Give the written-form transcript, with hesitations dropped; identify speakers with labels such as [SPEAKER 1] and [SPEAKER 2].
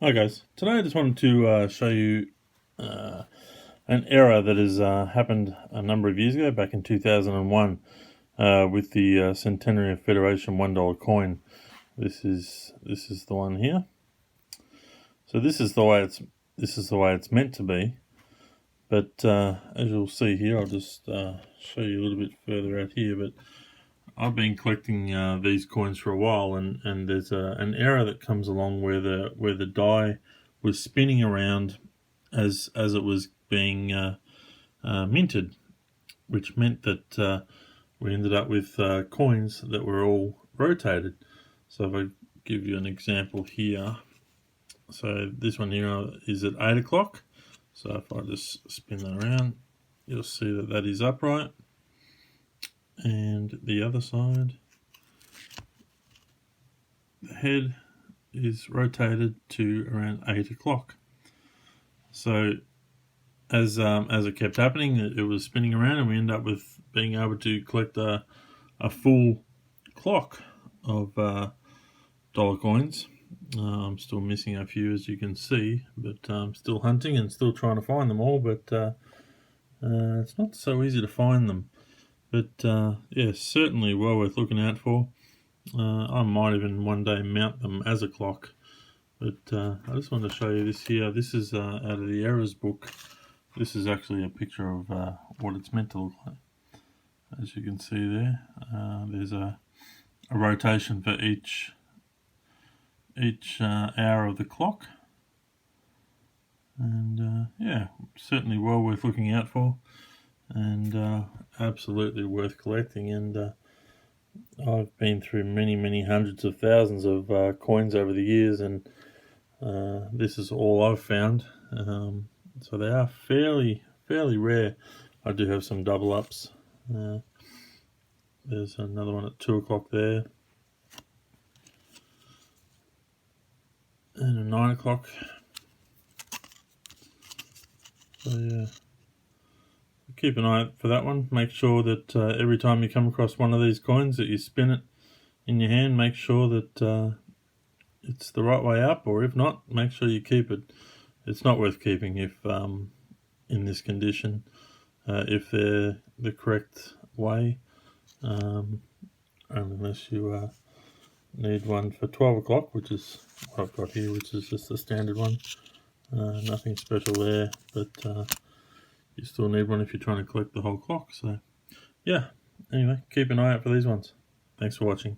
[SPEAKER 1] Hi guys, today I just wanted to show you an error that has happened a number of years ago, back in 2001, with the Centenary of Federation $1 coin. This is the one here. So this is the way it's meant to be. But as you'll see here, I'll just show you a little bit further out here. But I've been collecting these coins for a while, and there's an error that comes along where the die was spinning around as it was being minted, which meant that we ended up with coins that were all rotated. So if I give you an example here, so this one here is at 8 o'clock. So if I just spin that around, you'll see that that is upright. And the other side, the head is rotated to around 8 o'clock. So as it kept happening, it was spinning around, and we ended up with being able to collect a full clock of dollar coins. I'm still missing a few, as you can see, but I'm still hunting and still trying to find them all, but it's not so easy to find them. But yeah, certainly well worth looking out for. I might even one day mount them as a clock. But I just wanted to show you this here. This is out of the errors book. This is actually a picture of what it's meant to look like. As you can see there, there's a rotation for each hour of the clock. And yeah, certainly well worth looking out for, and absolutely worth collecting. And I've been through many hundreds of thousands of coins over the years, and this is all I've found. So they are fairly rare. I do have some double ups. There's another one at 2 o'clock there, and a 9 o'clock. So yeah, keep an eye out for that one. Make sure that every time you come across one of these coins that you spin it in your hand, make sure that it's the right way up, or if not, make sure you keep it. It's not worth keeping if in this condition, if they're the correct way, unless you need one for 12 o'clock, which is what I've got here, which is just the standard one. Nothing special there, but you still need one if you're trying to collect the whole clock. So yeah, anyway, keep an eye out for these ones. Thanks for watching.